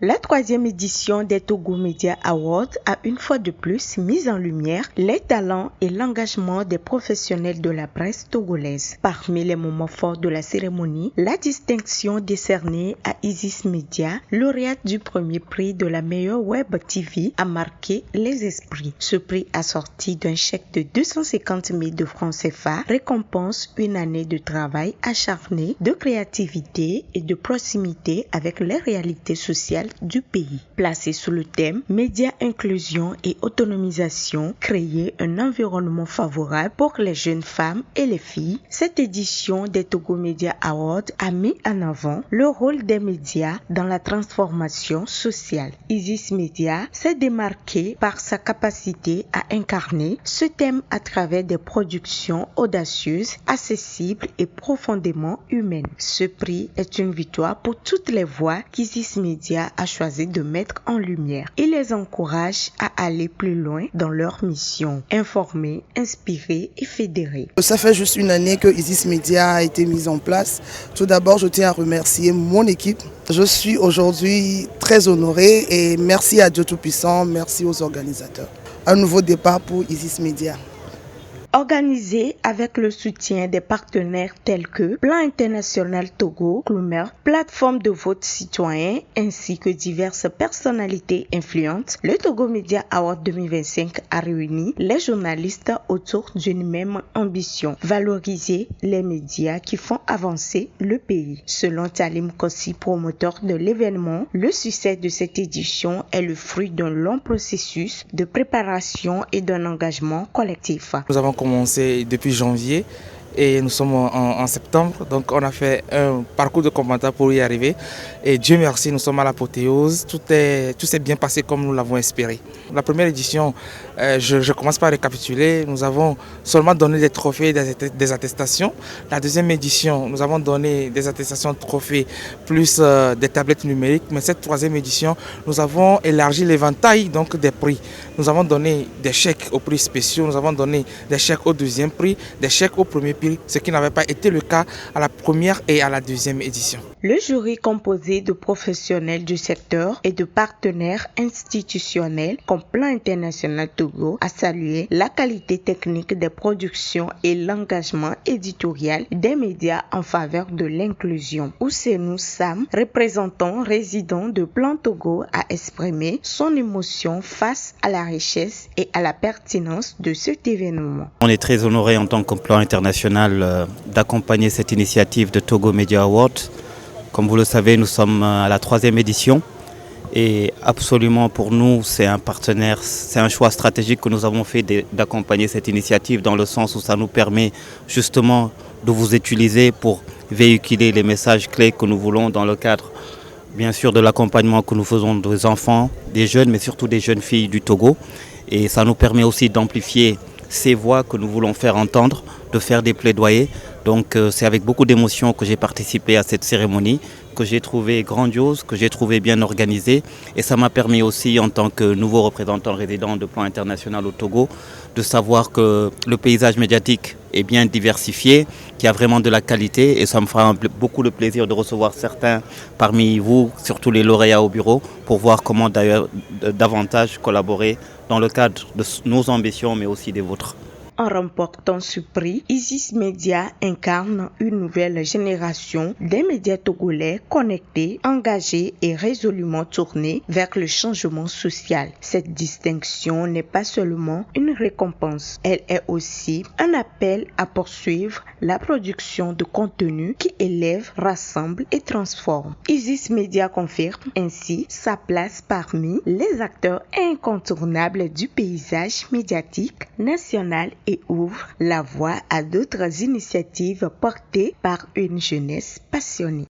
La troisième édition des Togo Media Awards a une fois de plus mis en lumière les talents et l'engagement des professionnels de la presse togolaise. Parmi les moments forts de la cérémonie, la distinction décernée à Isis Media, lauréate du premier prix de la meilleure web TV, a marqué les esprits. Ce prix assorti d'un chèque de 250 000 de francs CFA récompense une année de travail acharné, de créativité et de proximité avec les réalités sociales du pays. Placé sous le thème Média, inclusion et autonomisation, créer un environnement favorable pour les jeunes femmes et les filles, cette édition des Togo Media Awards a mis en avant le rôle des médias dans la transformation sociale. Isis Media s'est démarqué par sa capacité à incarner ce thème à travers des productions audacieuses, accessibles et profondément humaines. Ce prix est une victoire pour toutes les voix qu'Isis Media a choisi de mettre en lumière. Il les encourage à aller plus loin dans leur mission, informer, inspirer et fédérer. Ça fait juste une année que Isis Media a été mise en place. Tout d'abord, je tiens à remercier mon équipe. Je suis aujourd'hui très honoré et merci à Dieu Tout-Puissant, merci aux organisateurs. Un nouveau départ pour Isis Media. Organisé avec le soutien des partenaires tels que Plan International Togo, Clumer, plateforme de vote citoyen ainsi que diverses personnalités influentes, le Togo Media Award 2025 a réuni les journalistes autour d'une même ambition, valoriser les médias qui font avancer le pays. Selon Talim Kossi, promoteur de l'événement, le succès de cette édition est le fruit d'un long processus de préparation et d'un engagement collectif. Nous avons commencé depuis janvier et nous sommes en septembre, donc on a fait un parcours de combattant pour y arriver et Dieu merci, nous sommes à l'apothéose, tout s'est bien passé comme nous l'avons espéré. La première édition, je commence par récapituler, nous avons seulement donné des trophées, des attestations. La deuxième édition, nous avons donné des attestations, trophées, plus des tablettes numériques, mais cette troisième édition, nous avons élargi l'éventail donc des prix. Nous avons donné des chèques aux prix spéciaux, nous avons donné des chèques au deuxième prix, des chèques au premier prix, ce qui n'avait pas été le cas à la première et à la deuxième édition. Le jury composé de professionnels du secteur et de partenaires institutionnels comme Plan International Togo a salué la qualité technique des productions et l'engagement éditorial des médias en faveur de l'inclusion. Ousseinou Sam, représentant résident de Plan Togo, a exprimé son émotion face à la richesse et à la pertinence de cet événement. On est très honoré en tant que Plan International d'accompagner cette initiative de Togo Media Awards. Comme vous le savez, nous sommes à la troisième édition et absolument pour nous, c'est un partenaire, c'est un choix stratégique que nous avons fait d'accompagner cette initiative dans le sens où ça nous permet justement de vous utiliser pour véhiculer les messages clés que nous voulons dans le cadre, bien sûr, de l'accompagnement que nous faisons des enfants, des jeunes, mais surtout des jeunes filles du Togo. Et ça nous permet aussi d'amplifier ces voix que nous voulons faire entendre, de faire des plaidoyers. Donc c'est avec beaucoup d'émotion que j'ai participé à cette cérémonie, que j'ai trouvé grandiose, que j'ai trouvé bien organisée. Et ça m'a permis aussi, en tant que nouveau représentant résident de Plan International au Togo, de savoir que le paysage médiatique est bien diversifié, qu'il y a vraiment de la qualité. Et ça me fera beaucoup de plaisir de recevoir certains parmi vous, surtout les lauréats au bureau, pour voir comment d'ailleurs davantage collaborer dans le cadre de nos ambitions, mais aussi des vôtres. En remportant ce prix, Isis Media incarne une nouvelle génération des médias togolais connectés, engagés et résolument tournés vers le changement social. Cette distinction n'est pas seulement une récompense, elle est aussi un appel à poursuivre la production de contenu qui élève, rassemble et transforme. Isis Media confirme ainsi sa place parmi les acteurs incontournables du paysage médiatique national et ouvre la voie à d'autres initiatives portées par une jeunesse passionnée.